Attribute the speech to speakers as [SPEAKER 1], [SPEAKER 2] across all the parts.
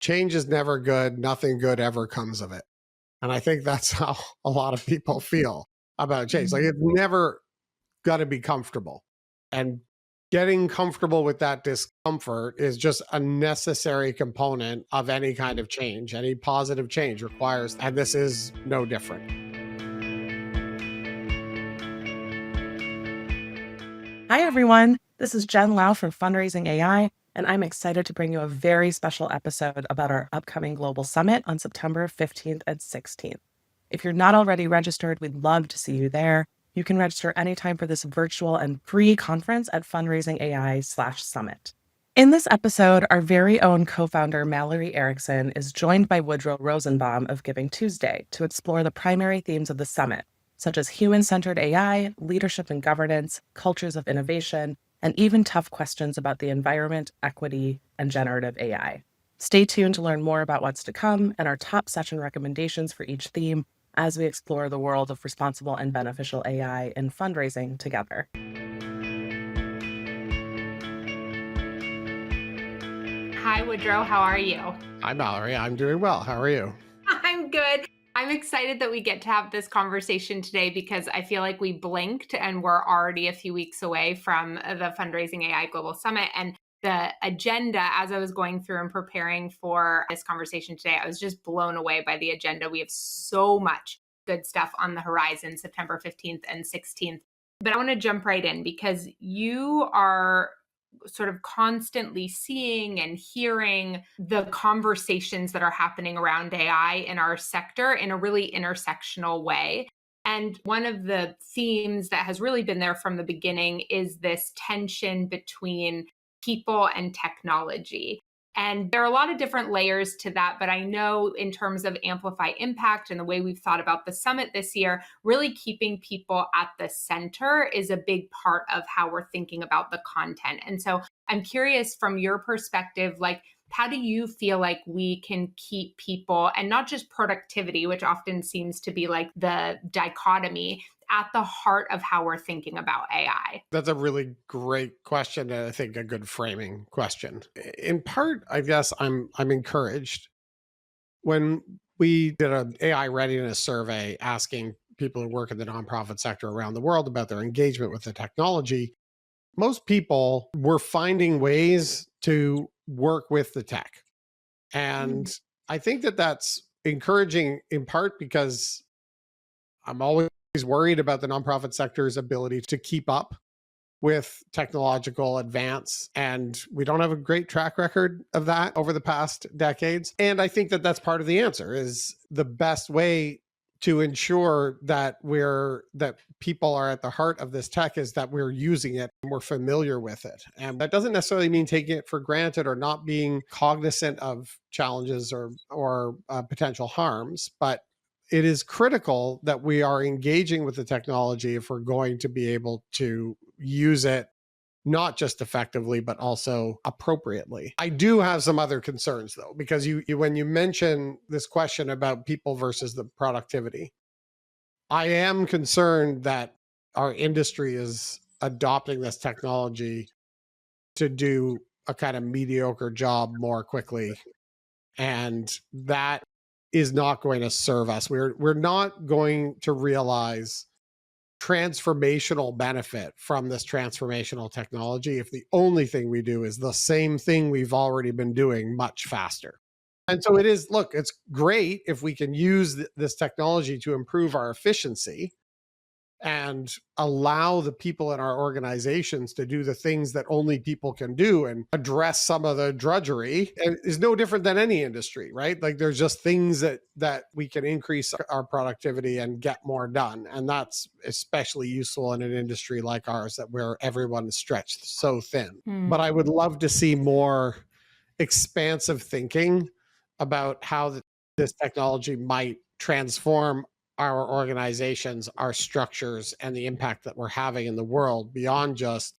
[SPEAKER 1] change is never good. Nothing good ever comes of it. And I think that's how a lot of people feel about change. Like, it's never going to be comfortable. And getting comfortable with that discomfort is just a necessary component of any kind of change. Any positive change requires, and this is no different.
[SPEAKER 2] Hi, everyone. This is Jen Lau from FundraisingAI, and I'm excited to bring you a very special episode about our upcoming global summit on September 15th and 16th. If you're not already registered, we'd love to see you there. You can register anytime for this virtual and free conference at fundraisingAI/summit. In this episode, our very own co-founder Mallory Erickson is joined by Woodrow Rosenbaum of Giving Tuesday to explore the primary themes of the summit, such as human-centered AI, leadership and governance, cultures of innovation, and even tough questions about the environment, equity, and generative AI. Stay tuned to learn more about what's to come and our top session recommendations for each theme as we explore the world of responsible and beneficial AI in fundraising together.
[SPEAKER 3] Hi, Woodrow. How are you?
[SPEAKER 1] Hi, Mallory. I'm doing well. How are you?
[SPEAKER 3] I'm good. I'm excited that we get to have this conversation today because I feel like we blinked and we're already a few weeks away from the Fundraising AI Global Summit. And the agenda, as I was going through and preparing for this conversation today, I was just blown away by the agenda. We have so much good stuff on the horizon, September 15th and 16th. But I want to jump right in because you are sort of constantly seeing and hearing the conversations that are happening around AI in our sector in a really intersectional way. And one of the themes that has really been there from the beginning is this tension between people and technology. And there are a lot of different layers to that, but I know in terms of amplify impact and the way we've thought about the summit this year, really keeping people at the center is a big part of how we're thinking about the content. And so I'm curious from your perspective, like, how do you feel like we can keep people, and not just productivity, which often seems to be like the dichotomy, at the heart of how we're thinking about AI?
[SPEAKER 1] That's a really great question, and I think a good framing question. In part, I guess I'm encouraged. When we did an AI readiness survey asking people who work in the nonprofit sector around the world about their engagement with the technology, most people were finding ways to work with the tech. And I think that that's encouraging in part because I'm always worried about the nonprofit sector's ability to keep up with technological advance. And we don't have a great track record of that over the past decades. And I think that that's part of the answer. Is the best way to ensure that people are at the heart of this tech is that we're using it and we're familiar with it. And that doesn't necessarily mean taking it for granted or not being cognizant of challenges or potential harms, but it is critical that we are engaging with the technology if we're going to be able to use it not just effectively, but also appropriately. I do have some other concerns, though, because you when you mention this question about people versus the productivity, I am concerned that our industry is adopting this technology to do a kind of mediocre job more quickly. And that is not going to serve us. We're not going to realize transformational benefit from this transformational technology if the only thing we do is the same thing we've already been doing much faster. And so it's great if we can use this technology to improve our efficiency and allow the people in our organizations to do the things that only people can do and address some of the drudgery. And is no different than any industry, right? Like, there's just things that we can increase our productivity and get more done. And that's especially useful in an industry like ours, where everyone is stretched so thin. But I would love to see more expansive thinking about how this technology might transform our organizations, our structures, and the impact that we're having in the world beyond just,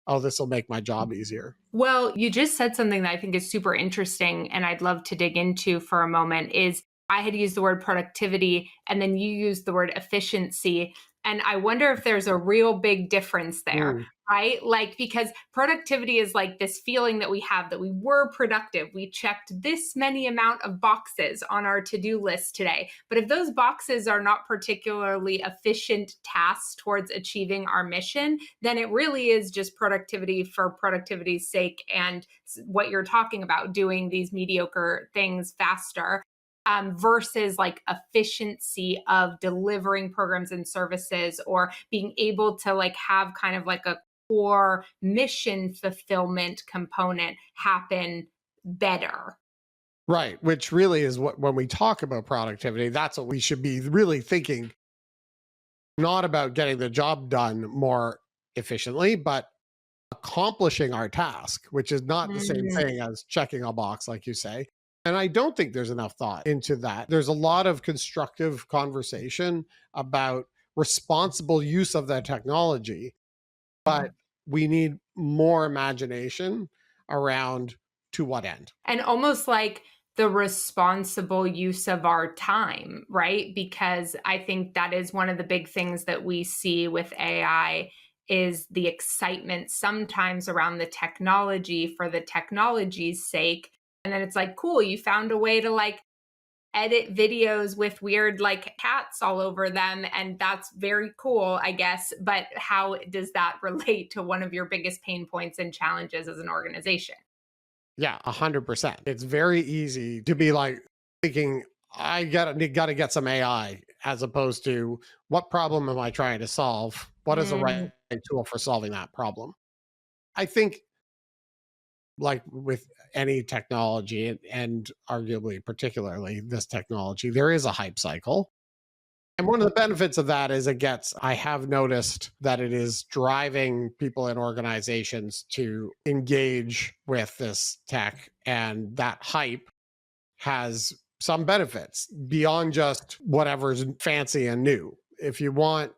[SPEAKER 1] oh, this will make my job easier.
[SPEAKER 3] Well, you just said something that I think is super interesting and I'd love to dig into for a moment. Is I had used the word productivity and then you used the word efficiency. And I wonder if there's a real big difference there,
[SPEAKER 1] Mm.
[SPEAKER 3] right? Like, because productivity is like this feeling that we have that we were productive. We checked this many amount of boxes on our to-do list today. But if those boxes are not particularly efficient tasks towards achieving our mission, then it really is just productivity for productivity's sake. And what you're talking about, doing these mediocre things faster, versus like efficiency of delivering programs and services, or being able to like have kind of like a core mission fulfillment component happen better.
[SPEAKER 1] Right. Which really is what, when we talk about productivity, that's what we should be really thinking, not about getting the job done more efficiently, but accomplishing our task, which is not the same
[SPEAKER 3] Mm.
[SPEAKER 1] thing as checking a box, like you say. And I don't think there's enough thought into that. There's a lot of constructive conversation about responsible use of that technology, but we need more imagination around to what end.
[SPEAKER 3] And almost like the responsible use of our time, right? Because I think that is one of the big things that we see with AI is the excitement sometimes around the technology for the technology's sake. And then it's like, cool, you found a way to like edit videos with weird like cats all over them, and that's very cool, I guess. But how does that relate to one of your biggest pain points and challenges as an organization?
[SPEAKER 1] Yeah, 100%. It's very easy to be like thinking, I gotta get some AI, as opposed to what problem am I trying to solve? What is the
[SPEAKER 3] Mm.
[SPEAKER 1] right tool for solving that problem? I think, like with any technology, and arguably particularly this technology, there is a hype cycle. And one of the benefits of that is I have noticed that it is driving people in organizations to engage with this tech, and that hype has some benefits beyond just whatever's fancy and new. If you want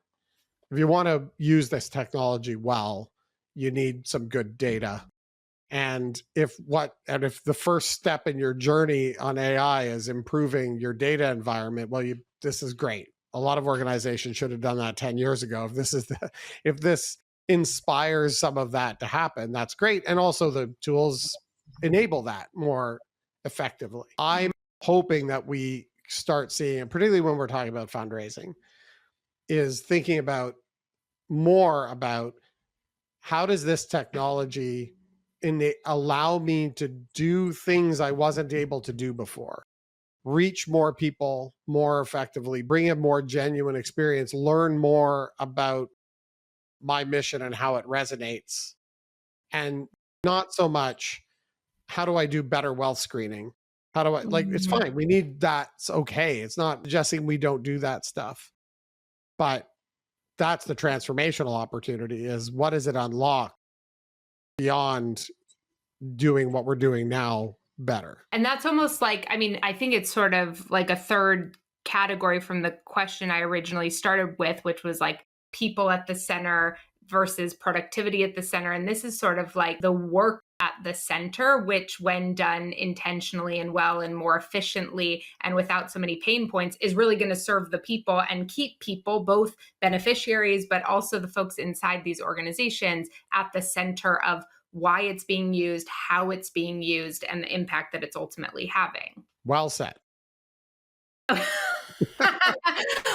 [SPEAKER 1] to use this technology well, you need some good data. And if the first step in your journey on AI is improving your data environment, well, this is great. A lot of organizations should have done that 10 years ago. If this inspires some of that to happen, that's great. And also the tools enable that more effectively. I'm hoping that we start seeing, and particularly when we're talking about fundraising, is thinking about more about how does this technology allow me to do things I wasn't able to do before, reach more people more effectively, bring a more genuine experience, learn more about my mission and how it resonates, and not so much how do I do better wealth screening. How do I, like, it's
[SPEAKER 3] Mhm.
[SPEAKER 1] fine, we need that, it's okay, it's not suggesting we don't do that stuff, but that's the transformational opportunity, is what does it unlock beyond doing what we're doing now better.
[SPEAKER 3] And that's almost like, I mean, I think it's sort of like a third category from the question I originally started with, which was like people at the center versus productivity at the center. And this is sort of like the work at the center, which, when done intentionally and well and more efficiently and without so many pain points, is really going to serve the people and keep people, both beneficiaries, but also the folks inside these organizations, at the center of why it's being used, how it's being used, and the impact that it's ultimately having.
[SPEAKER 1] Well said.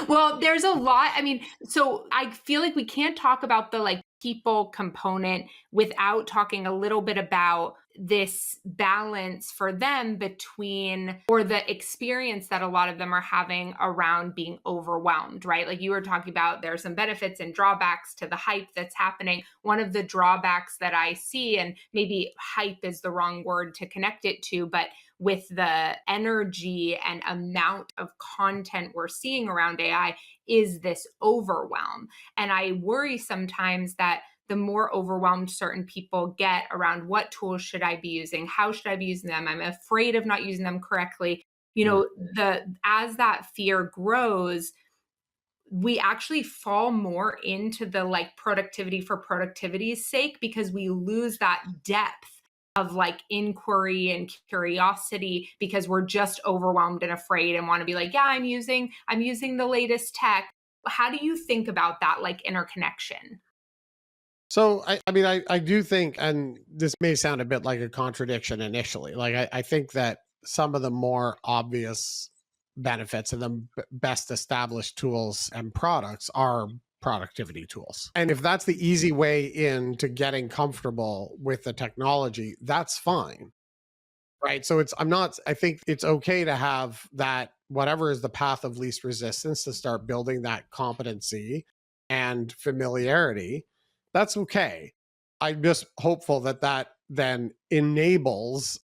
[SPEAKER 3] Well, there's a lot. I mean, so I feel like we can't talk about the like people component without talking a little bit about this balance for them between, or the experience that a lot of them are having around being overwhelmed, right? Like you were talking about, there are some benefits and drawbacks to the hype that's happening. One of the drawbacks that I see, and maybe hype is the wrong word to connect it to, but with the energy and amount of content we're seeing around AI, is this overwhelm. And I worry sometimes that the more overwhelmed certain people get around what tools should I be using, how should I be using them, I'm afraid of not using them correctly. You know, as that fear grows, we actually fall more into the like productivity for productivity's sake, because we lose that depth of like inquiry and curiosity, because we're just overwhelmed and afraid and want to be like, yeah, I'm using the latest tech. How do you think about that, like interconnection?
[SPEAKER 1] So I mean, I do think, and this may sound a bit like a contradiction initially. Like I think that some of the more obvious benefits and the best established tools and products are productivity tools. And if that's the easy way into getting comfortable with the technology, that's fine. Right. So I think it's okay to have that, whatever is the path of least resistance, to start building that competency and familiarity. That's okay. I'm just hopeful that that then enables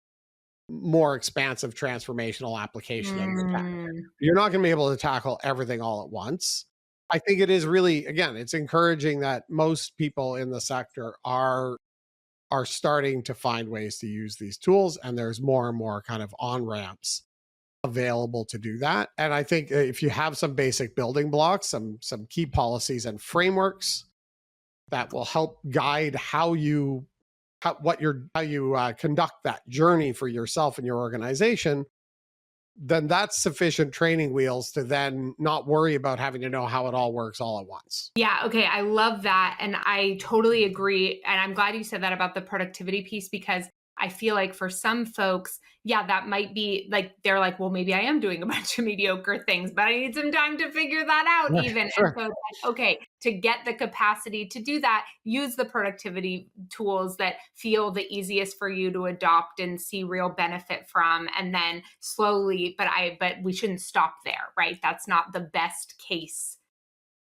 [SPEAKER 1] more expansive transformational application of the tech.
[SPEAKER 3] Mm.
[SPEAKER 1] You're not going to be able to tackle everything all at once. I think it is really, again, it's encouraging that most people in the sector are starting to find ways to use these tools, and there's more and more kind of on ramps available to do that. And I think if you have some basic building blocks, some key policies and frameworks that will help guide how you conduct that journey for yourself and your organization, then that's sufficient training wheels to then not worry about having to know how it all works all at once.
[SPEAKER 3] Yeah, okay, I love that, and I totally agree, and I'm glad you said that about the productivity piece, because I feel like for some folks, yeah, that might be like, they're like, well, maybe I am doing a bunch of mediocre things, but I need some time to figure that out
[SPEAKER 1] Right,
[SPEAKER 3] even. And
[SPEAKER 1] sure.
[SPEAKER 3] so it's like, okay, to get the capacity to do that, use the productivity tools that feel the easiest for you to adopt and see real benefit from, and then slowly, but we shouldn't stop there, right? That's not the best case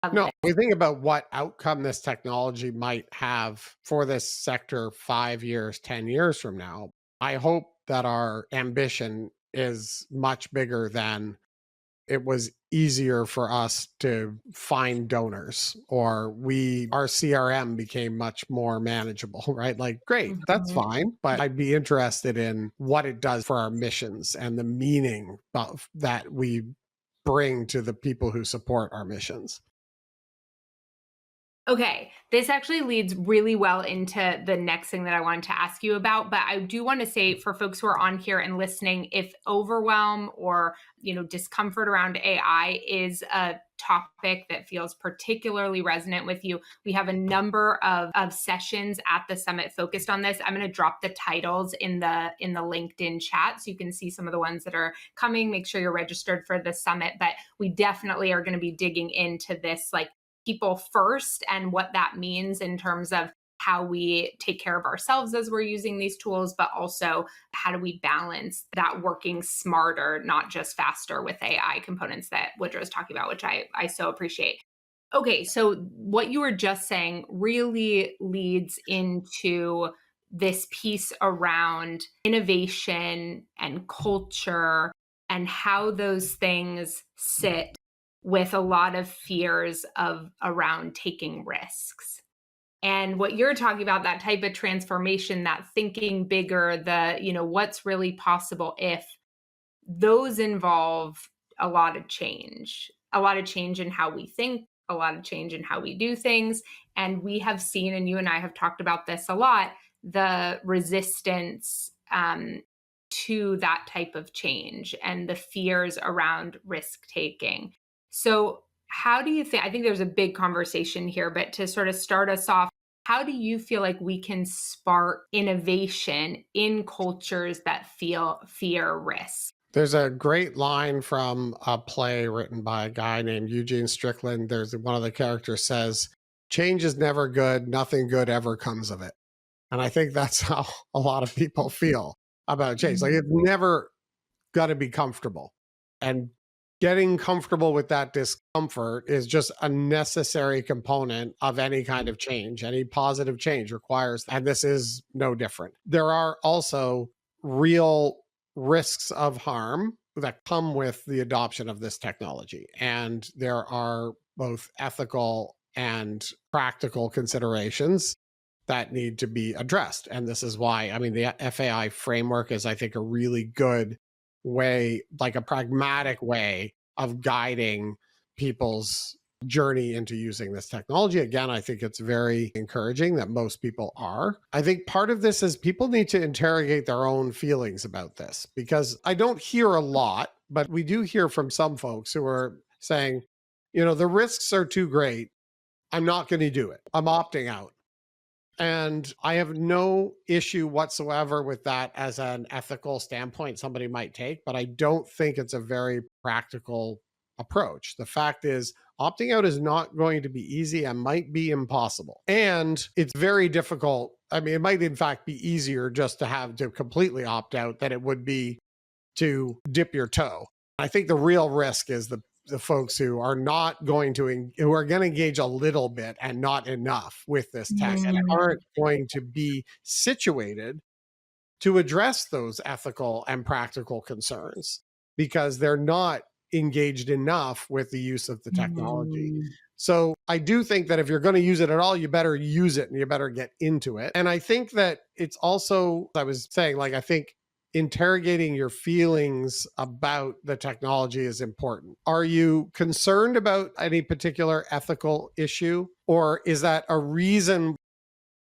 [SPEAKER 3] of
[SPEAKER 1] No,
[SPEAKER 3] this.
[SPEAKER 1] we think about what outcome this technology might have for this sector 5 years, 10 years from now. I hope that our ambition is much bigger than it was easier for us to find donors, or our CRM became much more manageable, right? Like, great, that's
[SPEAKER 3] Mhm.
[SPEAKER 1] fine. But I'd be interested in what it does for our missions and the meaning that we bring to the people who support our missions.
[SPEAKER 3] Okay, this actually leads really well into the next thing that I wanted to ask you about, but I do want to say, for folks who are on here and listening, if overwhelm or, discomfort around AI is a topic that feels particularly resonant with you, we have a number of sessions at the summit focused on this. I'm going to drop the titles in the LinkedIn chat so you can see some of the ones that are coming. Make sure you're registered for the summit, but we definitely are going to be digging into this, like, people first, and what that means in terms of how we take care of ourselves as we're using these tools, but also how do we balance that working smarter, not just faster, with AI components that Woodrow is talking about, which I so appreciate. Okay, so what you were just saying really leads into this piece around innovation and culture and how those things sit with a lot of fears of around taking risks. And what you're talking about, that type of transformation, that thinking bigger, what's really possible if, those involve a lot of change in how we think, a lot of change in how we do things. And we have seen, and you and I have talked about this a lot, the resistance to that type of change and the fears around risk taking. So, how do you think? I think there's a big conversation here, but to sort of start us off, how do you feel like we can spark innovation in cultures that feel fear risk?
[SPEAKER 1] There's a great line from a play written by a guy named Eugene Strickland. There's one of the characters says, "Change is never good. Nothing good ever comes of it." And I think that's how a lot of people feel about change. Like, it's never going to be comfortable. And getting comfortable with that discomfort is just a necessary component of any kind of change. Any positive change requires, and this is no different. There are also real risks of harm that come with the adoption of this technology. And there are both ethical and practical considerations that need to be addressed. And this is why, I mean, the FAI framework is, I think, a really good way, like a pragmatic way of guiding people's journey into using this technology. Again, I think it's very encouraging that most people are. I think part of this is people need to interrogate their own feelings about this, because I don't hear a lot, but we do hear from some folks who are saying, the risks are too great. I'm not going to do it. I'm opting out. And I have no issue whatsoever with that as an ethical standpoint somebody might take, but I don't think it's a very practical approach. The fact is, opting out is not going to be easy and might be impossible. And it's very difficult. I mean, it might in fact be easier just to have to completely opt out than it would be to dip your toe. I think the real risk is the folks who are not going to who are going to engage a little bit and not enough with this tech and aren't going to be situated to address those ethical and practical concerns because they're not engaged enough with the use of the technology. So I do think that if you're going to use it at all, you better use it and you better get into it. And I think that it's also, I was saying, like, I think interrogating your feelings about the technology is important. Are you concerned about any particular ethical issue, or is that a reason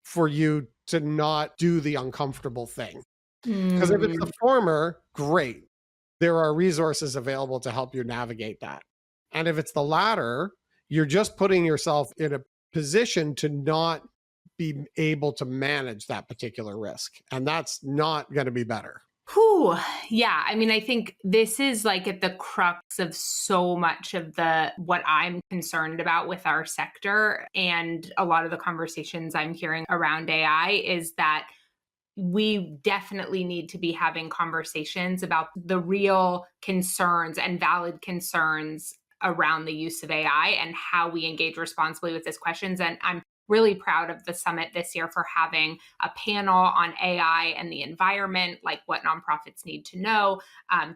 [SPEAKER 1] for you to not do the uncomfortable thing? Because if it's the former, great. There are resources available to help you navigate that. And if it's the latter, you're just putting yourself in a position to not be able to manage that particular risk. And that's not going to be better.
[SPEAKER 3] Whew. Yeah. I mean, I think this is like at the crux of so much of what I'm concerned about with our sector. And a lot of the conversations I'm hearing around AI is that we definitely need to be having conversations about the real concerns and valid concerns around the use of AI and how we engage responsibly with these questions. And I'm really proud of the summit this year for having a panel on AI and the environment, like what nonprofits need to know,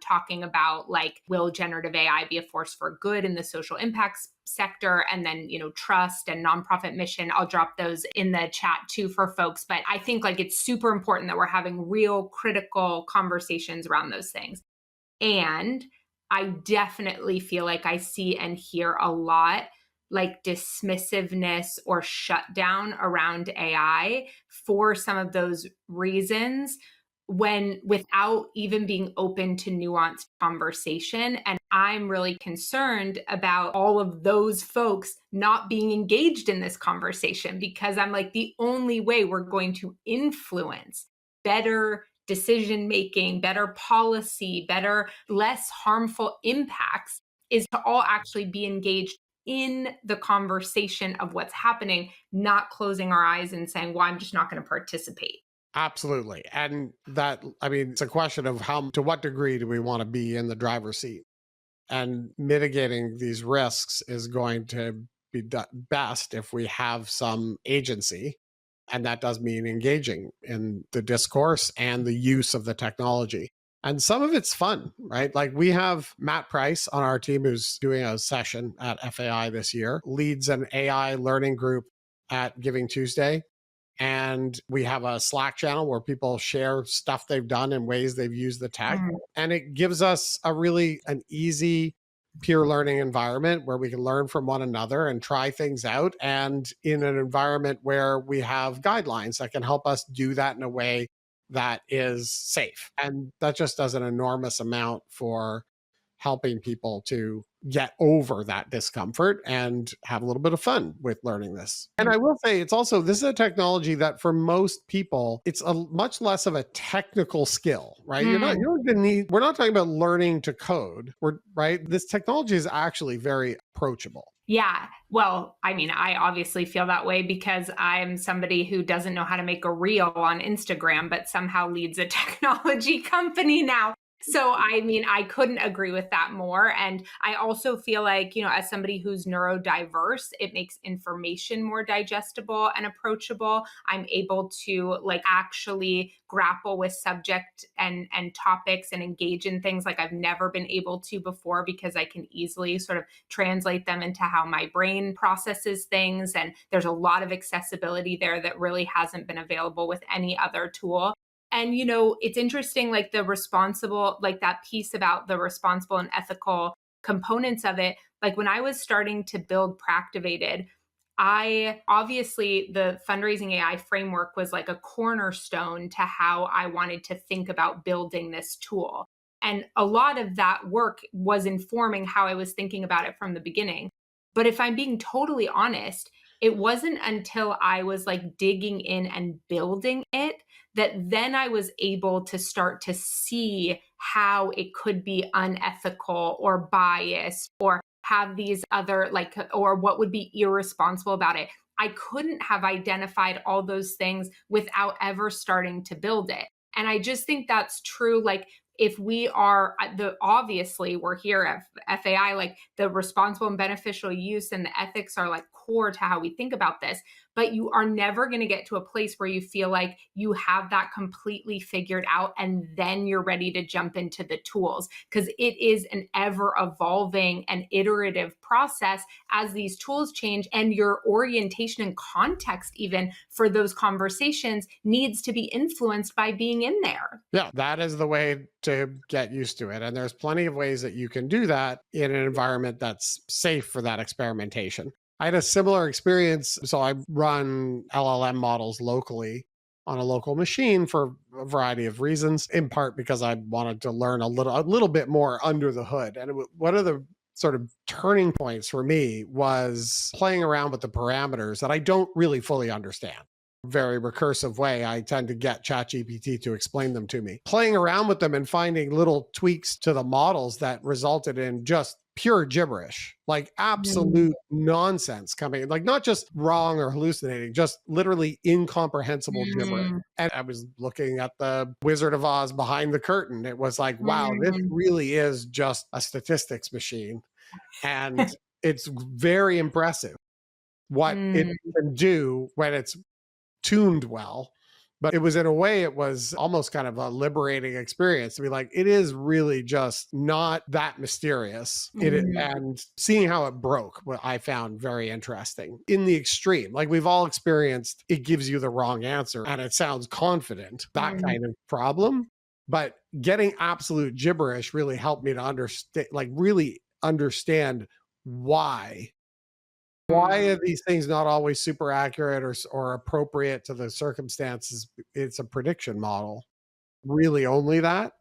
[SPEAKER 3] talking about like, will generative AI be a force for good in the social impacts sector, and then, trust and nonprofit mission. I'll drop those in the chat too for folks. But I think like it's super important that we're having real critical conversations around those things. And I definitely feel like I see and hear a lot like dismissiveness or shutdown around AI for some of those reasons, when without even being open to nuanced conversation. And I'm really concerned about all of those folks not being engaged in this conversation, because I'm like, the only way we're going to influence better decision making, better policy, better, less harmful impacts is to all actually be engaged in the conversation of what's happening, not closing our eyes and saying, well, I'm just not going to participate.
[SPEAKER 1] Absolutely. And that, I mean, it's a question of to what degree do we want to be in the driver's seat? And mitigating these risks is going to be best if we have some agency. And that does mean engaging in the discourse and the use of the technology. And some of it's fun, right? Like we have Matt Price on our team who's doing a session at FAI this year, leads an AI learning group at Giving Tuesday. And we have a Slack channel where people share stuff they've done and ways they've used the tech. And it gives us an easy peer learning environment where we can learn from one another and try things out, and in an environment where we have guidelines that can help us do that in a way that is safe. And that just does an enormous amount for helping people to get over that discomfort and have a little bit of fun with learning this. And I will say, this is a technology that for most people, it's a much less of a technical skill, right? We're not talking about learning to code, right? This technology is actually very approachable.
[SPEAKER 3] Yeah. Well, I mean, I obviously feel that way because I'm somebody who doesn't know how to make a reel on Instagram, but somehow leads a technology company now. So, I mean, I couldn't agree with that more. And I also feel like, as somebody who's neurodiverse, it makes information more digestible and approachable. I'm able to like actually grapple with subject and topics and engage in things like I've never been able to before, because I can easily sort of translate them into how my brain processes things. And there's a lot of accessibility there that really hasn't been available with any other tool. And, it's interesting, like that piece about the responsible and ethical components of it. Like when I was starting to build Practivated, obviously the fundraising AI framework was like a cornerstone to how I wanted to think about building this tool. And a lot of that work was informing how I was thinking about it from the beginning. But if I'm being totally honest, it wasn't until I was like digging in and building it that then I was able to start to see how it could be unethical or biased or have these other like, or what would be irresponsible about it. I couldn't have identified all those things without ever starting to build it. And I just think that's true. Like, if we are obviously we're here at FAI, like the responsible and beneficial use and the ethics are like core to how we think about this, but you are never going to get to a place where you feel like you have that completely figured out and then you're ready to jump into the tools, because it is an ever evolving and iterative process as these tools change, and your orientation and context even for those conversations needs to be influenced by being in there.
[SPEAKER 1] Yeah, that is the way to get used to it. And there's plenty of ways that you can do that in an environment that's safe for that experimentation. I had a similar experience. So I run LLM models locally on a local machine for a variety of reasons, in part because I wanted to learn a little bit more under the hood. And one of the sort of turning points for me was playing around with the parameters that I don't really fully understand. Very recursive way, I tend to get ChatGPT to explain them to me. Playing around with them and finding little tweaks to the models that resulted in just pure gibberish, like absolute nonsense coming, like not just wrong or hallucinating, just literally incomprehensible gibberish. And I was looking at the Wizard of Oz behind the curtain. It was like, wow, this really is just a statistics machine. And it's very impressive what it can do when it's tuned well. But it was, in a way, it was almost kind of a liberating experience to be like, it is really just not that mysterious. And seeing how it broke, what I found very interesting in the extreme. Like, we've all experienced, it gives you the wrong answer and it sounds confident, that kind of problem. But getting absolute gibberish really helped me to understand, like really understand why are these things not always super accurate or appropriate to the circumstances. It's a prediction model, really only that,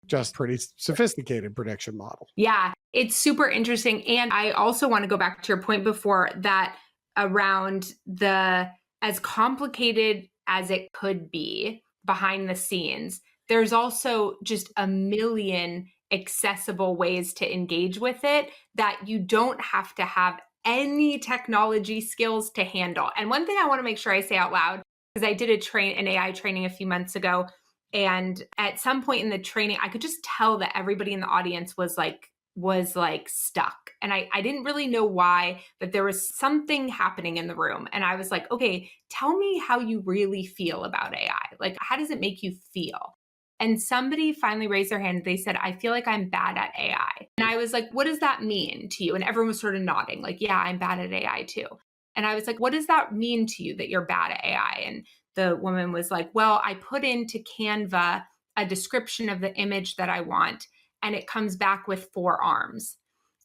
[SPEAKER 1] just pretty sophisticated prediction model.
[SPEAKER 3] Yeah, it's super interesting. And I also want to go back to your point before that around the, as complicated as it could be behind the scenes, there's also just a million accessible ways to engage with it that you don't have to have any technology skills to handle. And one thing I want to make sure I say out loud, because I did an AI training a few months ago, and at some point in the training, I could just tell that everybody in the audience was like stuck. And I didn't really know why, but there was something happening in the room. And I was like, okay, tell me how you really feel about AI. Like, how does it make you feel? And somebody finally raised their hand. They said, I feel like I'm bad at AI. And I was like, what does that mean to you? And everyone was sort of nodding, like, yeah, I'm bad at AI too. And I was like, what does that mean to you that you're bad at AI? And the woman was like, well, I put into Canva a description of the image that I want, and it comes back with 4 arms.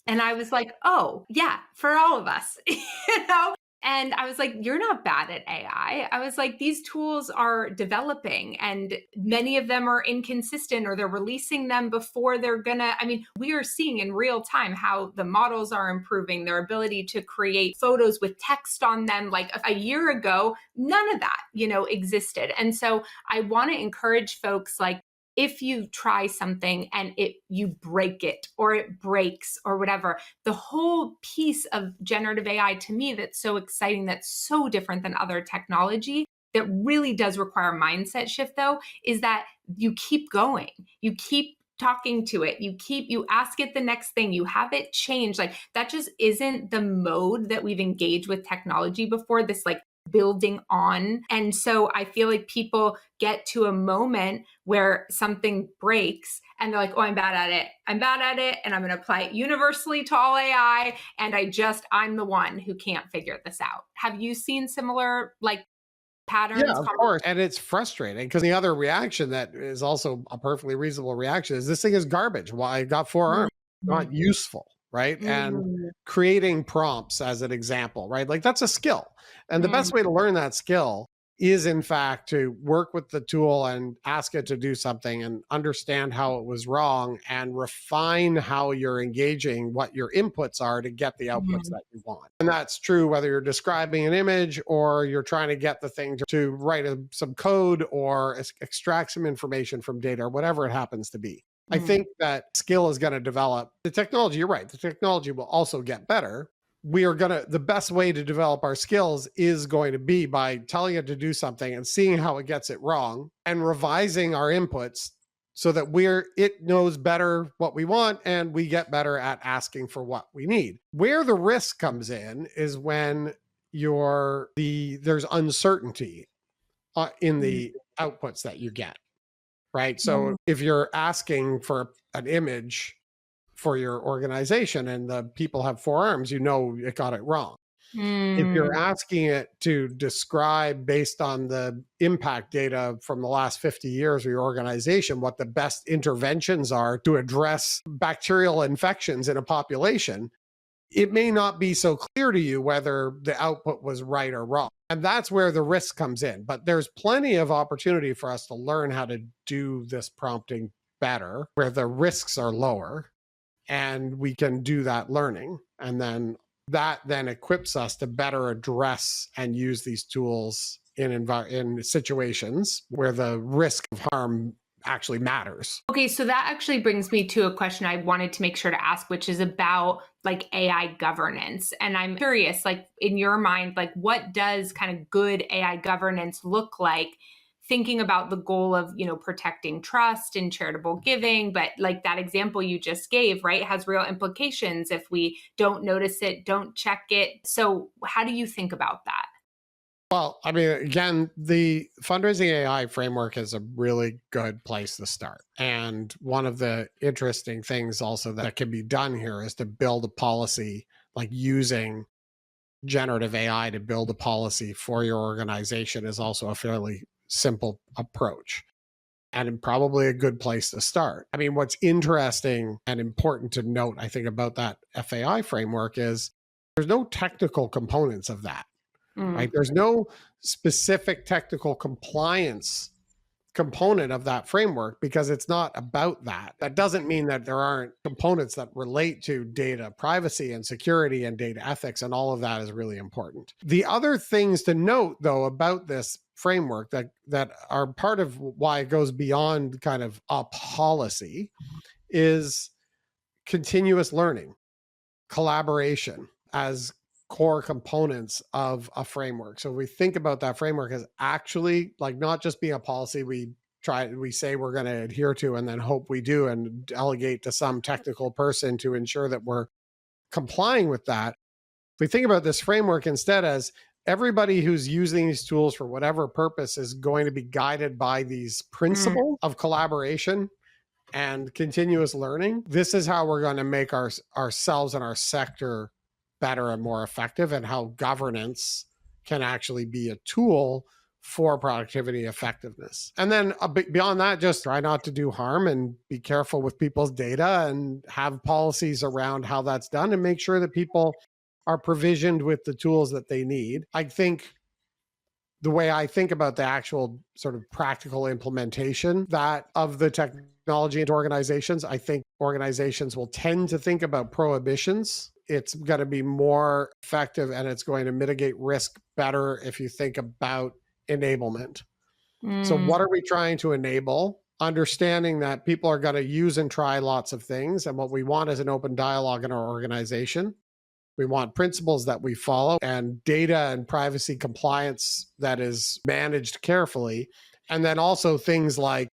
[SPEAKER 3] And I was like, oh, yeah, for all of us, you know? And I was like, you're not bad at AI. I was like, these tools are developing and many of them are inconsistent, or they're releasing them before they're gonna. I mean, we are seeing in real time how the models are improving their ability to create photos with text on them. Like a year ago, none of that, existed. And so I want to encourage folks, like, if you try something and you break it or it breaks or whatever, the whole piece of generative AI to me that's so exciting, that's so different than other technology, that really does require a mindset shift though, is that you keep going. You keep talking to it. You ask it the next thing, you have it change. Like, that just isn't the mode that we've engaged with technology before, this like building on. And so I feel like people get to a moment where something breaks and they're like, oh, I'm bad at it. I'm bad at it. And I'm going to apply it universally to all AI. And I'm the one who can't figure this out. Have you seen similar like patterns?
[SPEAKER 1] Yeah, of course. And it's frustrating because the other reaction that is also a perfectly reasonable reaction is, this thing is garbage. Why I got 4 arms, not useful. Right. And creating prompts as an example, right? Like, that's a skill. And the best way to learn that skill is in fact to work with the tool and ask it to do something and understand how it was wrong and refine how you're engaging, what your inputs are to get the outputs that you want. And that's true whether you're describing an image or you're trying to get the thing to write some code or extract some information from data or whatever it happens to be. I think that skill is going to develop. The technology, you're right, the technology will also get better. The best way to develop our skills is going to be by telling it to do something and seeing how it gets it wrong and revising our inputs so that it knows better what we want and we get better at asking for what we need. Where the risk comes in is when there's uncertainty in the outputs that you get, right? So if you're asking for an image for your organization and the people have 4 arms, it got it wrong. If you're asking it to describe based on the impact data from the last 50 years of your organization, what the best interventions are to address bacterial infections in a population, it may not be so clear to you whether the output was right or wrong. And that's where the risk comes in. But there's plenty of opportunity for us to learn how to do this prompting better, where the risks are lower. And we can do that learning. And then that equips us to better address and use these tools in situations where the risk of harm actually matters.
[SPEAKER 3] Okay, so that actually brings me to a question I wanted to make sure to ask, which is about like AI governance. And I'm curious, like in your mind, like what does kind of good AI governance look like? Thinking about the goal of, protecting trust and charitable giving, but like that example you just gave, right, has real implications if we don't notice it, don't check it. So how do you think about that?
[SPEAKER 1] Well, I mean, again, the Fundraising AI framework is a really good place to start. And one of the interesting things also that can be done here is to build a policy, like using generative AI to build a policy for your organization is also a fairly simple approach and probably a good place to start. I mean, what's interesting and important to note, I think, about that FAI framework is there's no technical components of that, right? There's no specific technical compliance component of that framework because it's not about that. That doesn't mean that there aren't components that relate to data privacy and security and data ethics, and all of that is really important. The other things to note, though, about this framework that are part of why it goes beyond kind of a policy is continuous learning, collaboration as core components of a framework. So we think about that framework as actually like not just being a policy we say we're going to adhere to and then hope we do and delegate to some technical person to ensure that we're complying with that. We think about this framework instead as everybody who's using these tools for whatever purpose is going to be guided by these principles of collaboration and continuous learning. This is how we're going to make ourselves and our sector better and more effective, and how governance can actually be a tool for productivity effectiveness. And then beyond that, just try not to do harm and be careful with people's data and have policies around how that's done and make sure that people are provisioned with the tools that they need. I think the way I think about the actual sort of practical implementation of the technology into organizations, I think organizations will tend to think about prohibitions. It's going to be more effective and it's going to mitigate risk better if you think about enablement. So what are we trying to enable? Understanding that people are going to use and try lots of things. And what we want is an open dialogue in our organization. We want principles that we follow and data and privacy compliance that is managed carefully. And then also things like,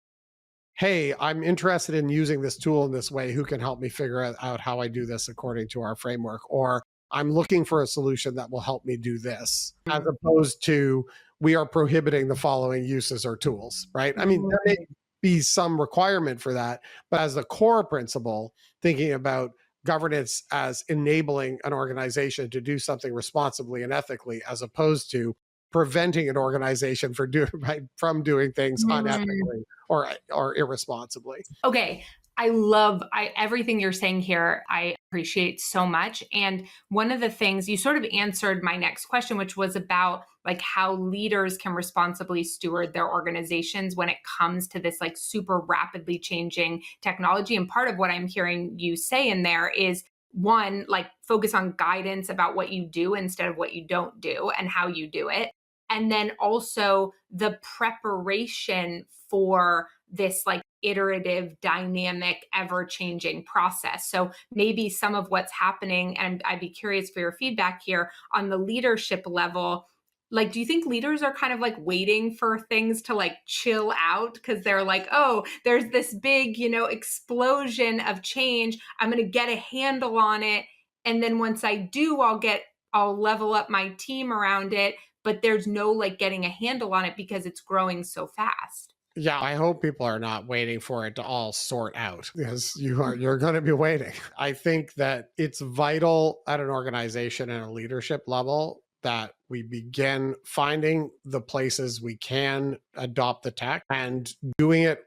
[SPEAKER 1] hey, I'm interested in using this tool in this way. Who can help me figure out how I do this according to our framework? Or I'm looking for a solution that will help me do this, as opposed to we are prohibiting the following uses or tools, right? I mean, there may be some requirement for that, but as the core principle, thinking about governance as enabling an organization to do something responsibly and ethically, as opposed to preventing an organization from doing things unethically or irresponsibly.
[SPEAKER 3] Okay. I love everything you're saying here. I appreciate so much. And one of the things you sort of answered my next question, which was about like how leaders can responsibly steward their organizations when it comes to this like super rapidly changing technology. And part of what I'm hearing you say in there is one, like focus on guidance about what you do instead of what you don't do and how you do it. And then also the preparation for this like iterative, dynamic, ever changing process. So maybe some of what's happening, and I'd be curious for your feedback here on the leadership level. Like, do you think leaders are kind of like waiting for things to like chill out because they're like, oh, there's this big, explosion of change. I'm going to get a handle on it. And then once I do, I'll level up my team around it. But there's no like getting a handle on it because it's growing so fast.
[SPEAKER 1] Yeah, I hope people are not waiting for it to all sort out, because you're going to be waiting. I think that it's vital at an organization and a leadership level that we begin finding the places we can adopt the tech and doing it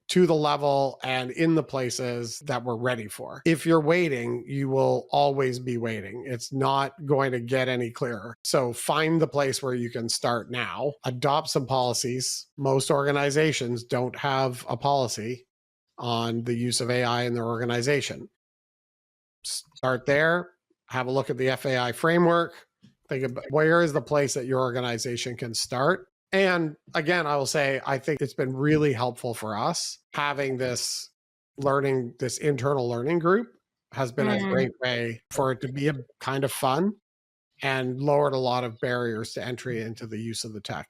[SPEAKER 1] to the level and in the places that we're ready for. If you're waiting, you will always be waiting. It's not going to get any clearer. So find the place where you can start now, adopt some policies. Most organizations don't have a policy on the use of AI in their organization. Start there, have a look at the FAI framework, think about where is the place that your organization can start. And again, I will say, I think it's been really helpful for us having this internal learning group has been a great way for it to be a kind of fun and lowered a lot of barriers to entry into the use of the tech.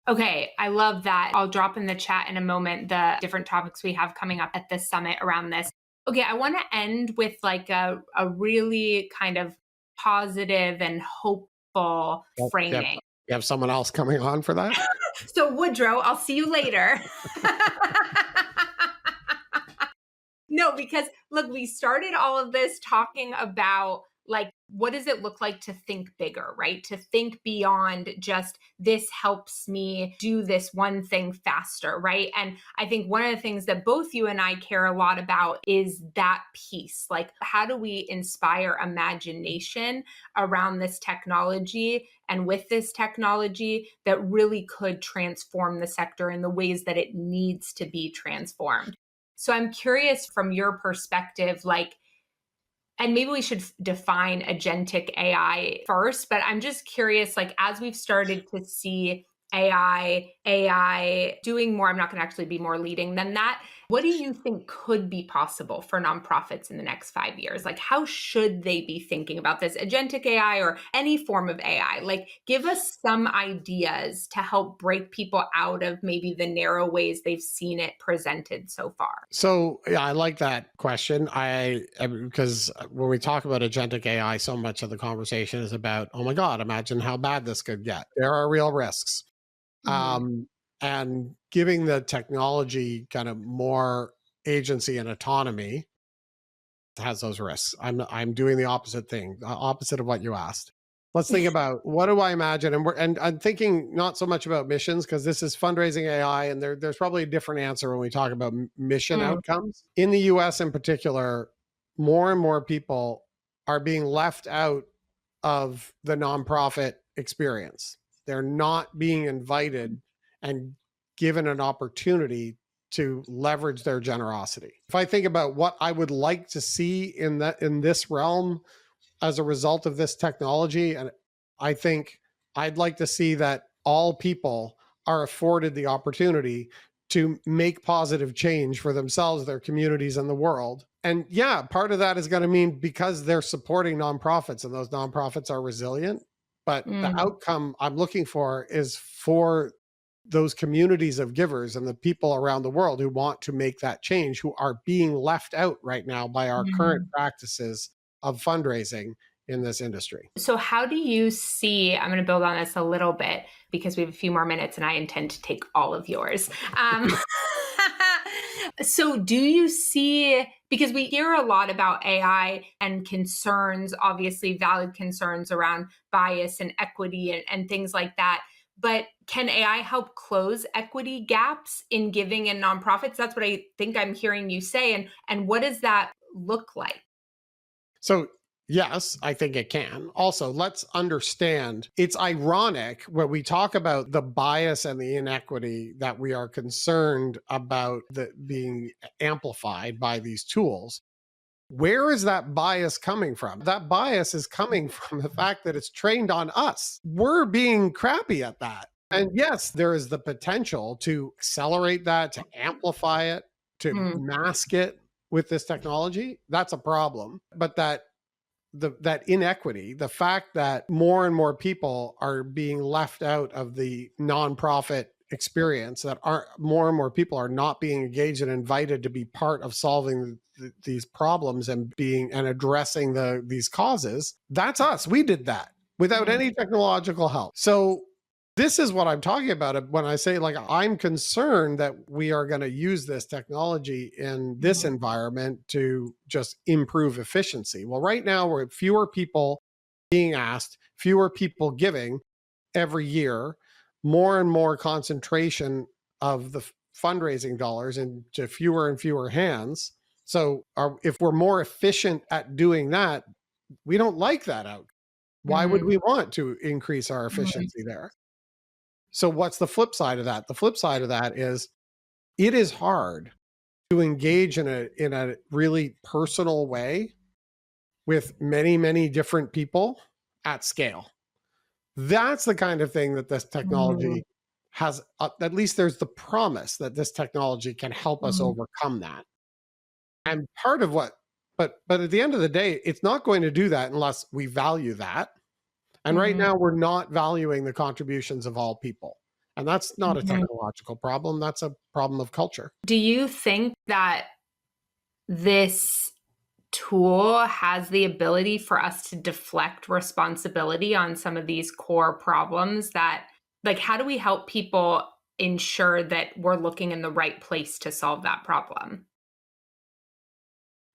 [SPEAKER 3] Okay, I love that. I'll drop in the chat in a moment the different topics we have coming up at this summit around this. Okay, I want to end with like a really kind of positive and hopeful framing.
[SPEAKER 1] You have someone else coming on for that?
[SPEAKER 3] So Woodrow, I'll see you later. No, because look, we started all of this talking about like, what does it look like to think bigger, right? To think beyond just this helps me do this one thing faster, right? And I think one of the things that both you and I care a lot about is that piece. Like, how do we inspire imagination around this technology and with this technology that really could transform the sector in the ways that it needs to be transformed? So I'm curious from your perspective, like, and maybe we should define agentic AI first, but I'm just curious, like, as we've started to see AI doing more, I'm not going to actually be more leading than that. What do you think could be possible for nonprofits in the next 5 years? Like, how should they be thinking about this agentic AI or any form of AI? Like, give us some ideas to help break people out of maybe the narrow ways they've seen it presented so far.
[SPEAKER 1] So yeah, I like that question. Because when we talk about agentic AI, so much of the conversation is about, oh my God, imagine how bad this could get. There are real risks. And giving the technology kind of more agency and autonomy has those risks. I'm doing the opposite thing, the opposite of what you asked. Let's think about, what do I imagine? And I'm thinking not so much about missions, because this is fundraising AI, and there's probably a different answer when we talk about mission outcomes. In the US in particular, more and more people are being left out of the nonprofit experience. They're not being invited and given an opportunity to leverage their generosity. If I think about what I would like to see in this realm as a result of this technology, and I think I'd like to see that all people are afforded the opportunity to make positive change for themselves, their communities, and the world. And yeah, part of that is going to mean because they're supporting nonprofits and those nonprofits are resilient. But the outcome I'm looking for is for those communities of givers and the people around the world who want to make that change, who are being left out right now by our current practices of fundraising in this industry.
[SPEAKER 3] So how do you see, I'm going to build on this a little bit because we have a few more minutes and I intend to take all of yours. So do you see, because we hear a lot about AI and concerns, obviously valid concerns around bias and equity and things like that. but can AI help close equity gaps in giving and nonprofits? That's what I think I'm hearing you say. And what does that look like?
[SPEAKER 1] So, yes, I think it can. Also, let's understand it's ironic when we talk about the bias and the inequity that we are concerned about being amplified by these tools. Where is that bias coming from? That bias is coming from the fact that it's trained on us. We're being crappy at that. And yes, there is the potential to accelerate that, to amplify it, to mask it with this technology. That's a problem. But that inequity, the fact that more and more people are being left out of the nonprofit experience, that are more and more people are not being engaged and invited to be part of solving these problems and addressing these causes. That's us. We did that without any technological help. So this is what I'm talking about when I say, like, I'm concerned that we are going to use this technology in this environment to just improve efficiency. Well, right now we're fewer people being asked, fewer people giving every year, more and more concentration of the fundraising dollars into fewer and fewer hands. So if we're more efficient at doing that, we don't like that out. Why would we want to increase our efficiency there? So what's the flip side of that? The flip side of that is it is hard to engage in a really personal way with many, many different people at scale. That's the kind of thing that this technology has, at least there's the promise that this technology can help us overcome that. And part of but at the end of the day, it's not going to do that unless we value that. And right now we're not valuing the contributions of all people. And that's not a technological problem. That's a problem of culture.
[SPEAKER 3] Do you think that this tool has the ability for us to deflect responsibility on some of these core problems that, like, how do we help people ensure that we're looking in the right place to solve that problem?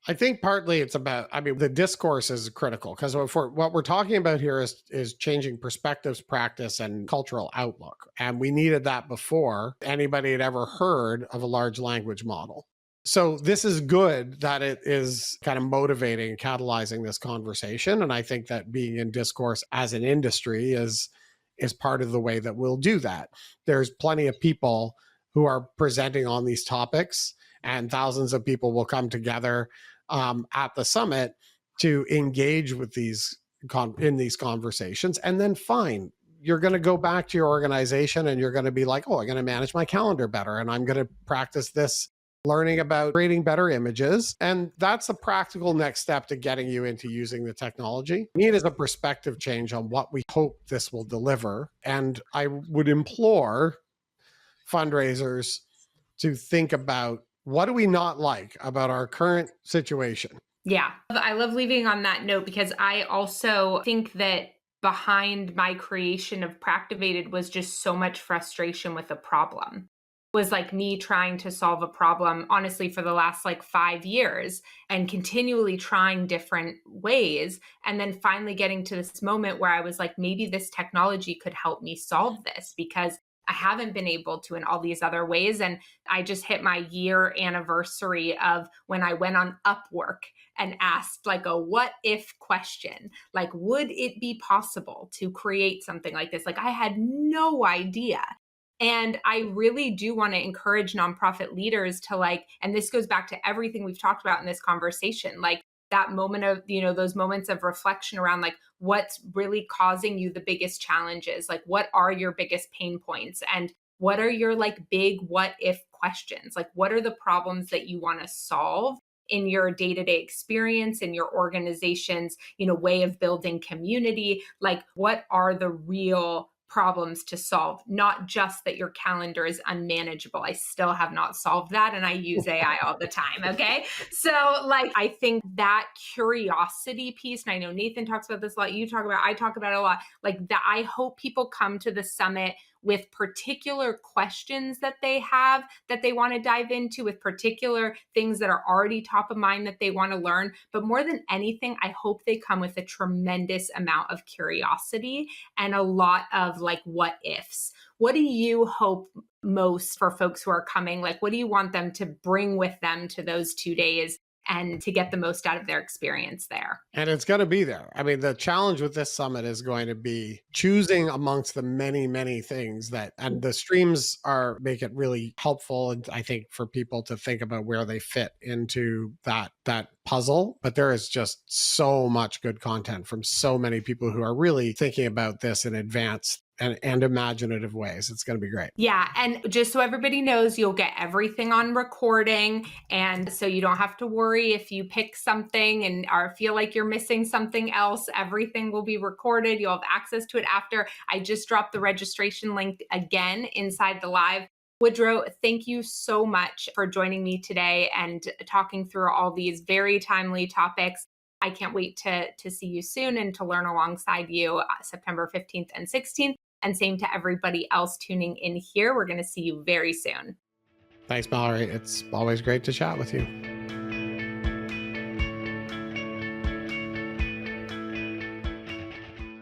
[SPEAKER 1] I think partly it's about, the discourse is critical because what we're talking about here is changing perspectives, practice, and cultural outlook. And we needed that before anybody had ever heard of a large language model. So this is good that it is kind of motivating, catalyzing this conversation. And I think that being in discourse as an industry is part of the way that we'll do that. There's plenty of people who are presenting on these topics, and thousands of people will come together at the summit to engage with in these conversations. And then fine, you're going to go back to your organization and you're going to be like, oh, I'm going to manage my calendar better. And I'm going to practice this, learning about creating better images. And that's a practical next step to getting you into using the technology. Need is a perspective change on what we hope this will deliver. And I would implore fundraisers to think about, what do we not like about our current situation?
[SPEAKER 3] Yeah, I love leaving on that note because I also think that behind my creation of Practivated was just so much frustration with a problem. It was like me trying to solve a problem, honestly, for the last 5 years and continually trying different ways. And then finally getting to this moment where I was like, maybe this technology could help me solve this because I haven't been able to in all these other ways. And I just hit my year anniversary of when I went on Upwork and asked a what if question, would it be possible to create something like this? I had no idea. And I really do want to encourage nonprofit leaders to and this goes back to everything we've talked about in this conversation, that moment of, those moments of reflection around what's really causing you the biggest challenges, what are your biggest pain points, and what are your big what if questions, what are the problems that you want to solve in your day-to-day experience, in your organization's way of building community, what are the real problems to solve, not just that your calendar is unmanageable. I still have not solved that, and I use AI all the time. Okay. So I think that curiosity piece, and I know Nathan talks about this a lot, I talk about it a lot, that I hope people come to the summit with particular questions that they have that they want to dive into, with particular things that are already top of mind that they want to learn. But more than anything, I hope they come with a tremendous amount of curiosity and a lot of like what ifs. What do you hope most for folks who are coming? Like, what do you want them to bring with them to those 2 days and to get the most out of their experience there?
[SPEAKER 1] And it's going to be there. I mean, the challenge with this summit is going to be choosing amongst the many, many things that, and the streams are make it really helpful. And I think for people to think about where they fit into that puzzle. But there is just so much good content from so many people who are really thinking about this in advanced and imaginative ways. It's going to be great.
[SPEAKER 3] Yeah. And just so everybody knows, you'll get everything on recording. And so you don't have to worry if you pick something and or feel like you're missing something else. Everything will be recorded. You'll have access to it after. I just dropped the registration link again inside the live. Woodrow, thank you so much for joining me today and talking through all these very timely topics. I can't wait to see you soon and to learn alongside you September 15th and 16th. And same to everybody else tuning in here. We're going to see you very soon.
[SPEAKER 1] Thanks, Mallory. It's always great to chat with you.